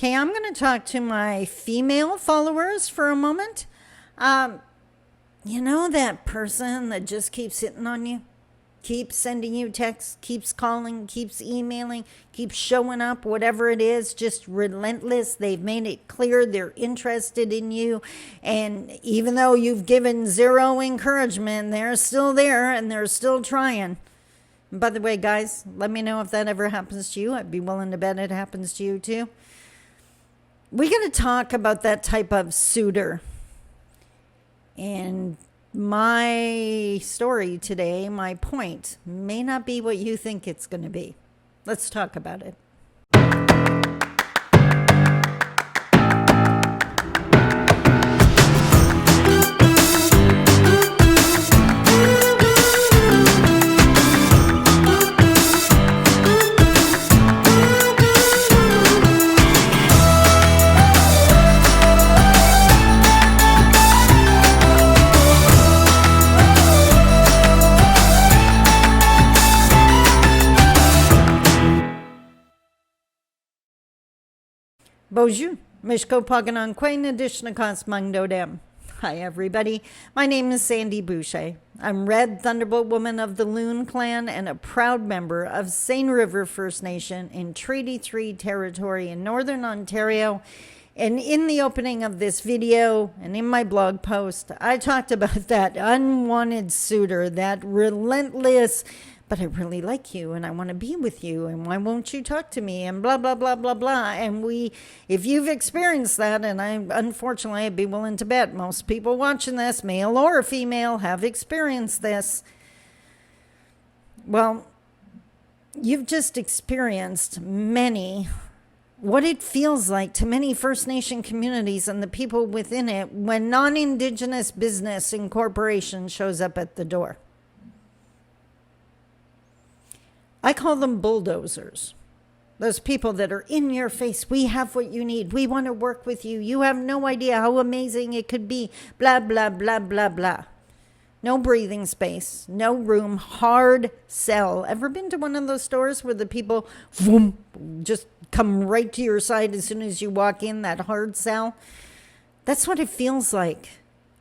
Okay, I'm going to talk to my female followers for a moment. You know that person that just keeps hitting on you? Keeps sending you texts, keeps calling, keeps emailing, keeps showing up, whatever it is, just relentless. They've made it clear they're interested in you. And even though you've given zero encouragement, they're still there and they're still trying. And by the way, guys, let me know if that ever happens to you. I'd be willing to bet it happens to you too. We're going to talk about that type of suitor. And my story today, my point, may not be what you think it's going to be. Let's talk about it. Bonjour, Mishko Paganon Quain Edition Mangdo Dem. Hi, everybody. My name is Sandi Boucher. I'm Red Thunderbolt Woman of the Loon Clan and a proud member of Seine River First Nation in Treaty 3 territory in Northern Ontario. And in the opening of this video and in my blog post, I talked about that unwanted suitor, that relentless, but I really like you and I want to be with you and why won't you talk to me and blah, blah, blah, blah, blah. And if you've experienced that, and unfortunately, I'd be willing to bet most people watching this, male or female, have experienced this. Well, you've just experienced what it feels like to many First Nation communities and the people within it when non-Indigenous business incorporation shows up at the door. I call them bulldozers. Those people that are in your face. We have what you need. We want to work with you. You have no idea how amazing it could be. Blah, blah, blah, blah, blah. No breathing space. No room. Hard sell. Ever been to one of those stores where the people just come right to your side as soon as you walk in? That hard sell? That's what it feels like.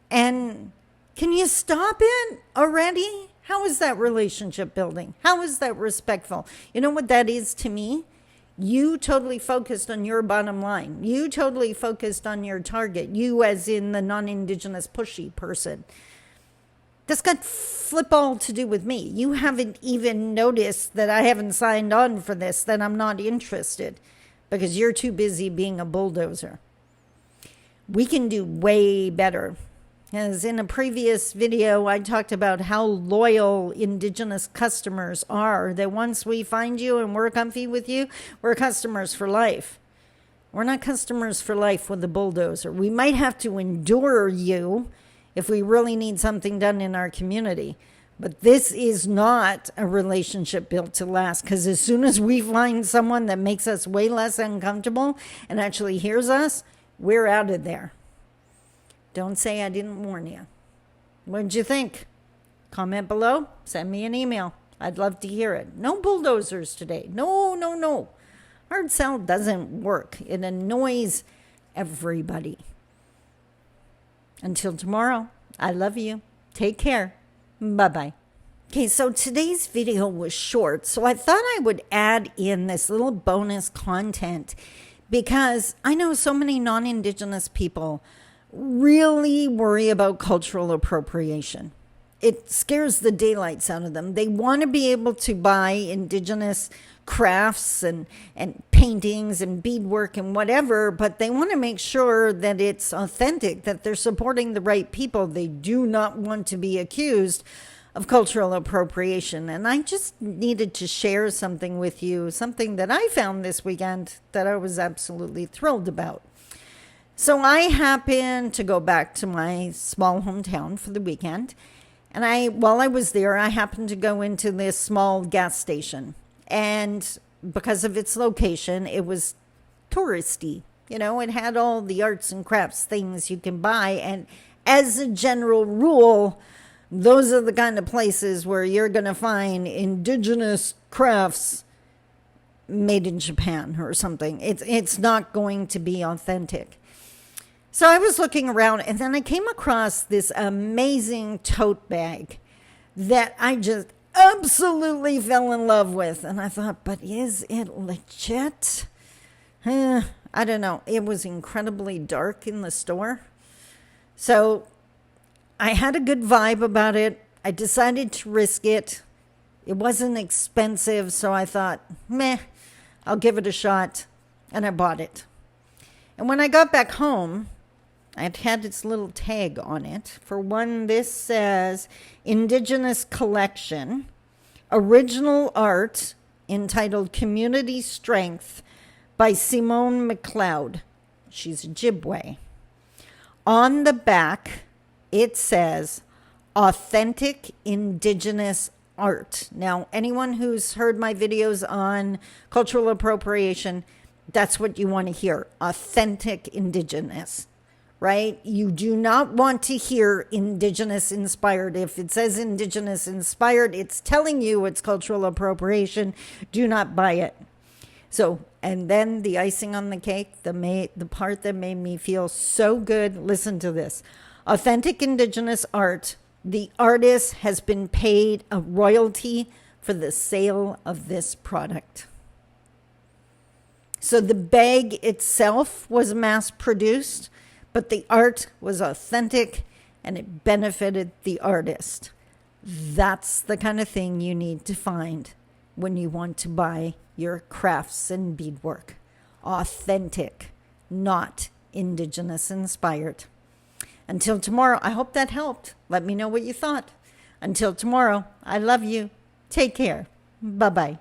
And can you stop it already? How is that relationship building? How is that respectful? You know what that is to me? You totally focused on your bottom line. You totally focused on your target. You as in the non-Indigenous pushy person. That's got flip all to do with me. You haven't even noticed that I haven't signed on for this, that I'm not interested because you're too busy being a bulldozer. We can do way better. As in a previous video, I talked about how loyal Indigenous customers are, that once we find you and we're comfy with you, we're customers for life. We're not customers for life with the bulldozer. We might have to endure you if we really need something done in our community. But this is not a relationship built to last, because as soon as we find someone that makes us way less uncomfortable and actually hears us, we're out of there. Don't say I didn't warn you. What did you think? Comment below. Send me an email. I'd love to hear it. No bulldozers today. No, no, no. Hard sell doesn't work. It annoys everybody. Until tomorrow, I love you. Take care. Bye-bye. Okay, so today's video was short, so I thought I would add in this little bonus content because I know so many non-Indigenous people really worry about cultural appropriation. It scares the daylights out of them. They want to be able to buy Indigenous crafts and paintings and beadwork and whatever, but they want to make sure that it's authentic, that they're supporting the right people. They do not want to be accused of cultural appropriation. And I just needed to share something with you, something that I found this weekend that I was absolutely thrilled about. So I happened to go back to my small hometown for the weekend. And while I was there, I happened to go into this small gas station. And because of its location, it was touristy. You know, it had all the arts and crafts things you can buy. And as a general rule, those are the kind of places where you're going to find Indigenous crafts made in Japan or something. It's not going to be authentic. So I was looking around, and then I came across this amazing tote bag that I just absolutely fell in love with. And I thought, but is it legit? I don't know. It was incredibly dark in the store. So I had a good vibe about it. I decided to risk it. It wasn't expensive, so I thought, meh, I'll give it a shot. And I bought it. And when I got back home, it had its little tag on it. For one, this says Indigenous Collection, original art entitled Community Strength by Simone McLeod. She's Ojibwe. On the back, it says authentic Indigenous art. Now, anyone who's heard my videos on cultural appropriation, that's what you want to hear. Authentic Indigenous. Right? You do not want to hear Indigenous inspired. If it says Indigenous inspired, it's telling you it's cultural appropriation. Do not buy it. So, and then the icing on the cake, the part that made me feel so good, listen to this. Authentic Indigenous art. The artist has been paid a royalty for the sale of this product. So the bag itself was mass produced, but the art was authentic and it benefited the artist. That's the kind of thing you need to find when you want to buy your crafts and beadwork. Authentic, not Indigenous inspired. Until tomorrow, I hope that helped. Let me know what you thought. Until tomorrow, I love you. Take care. Bye-bye.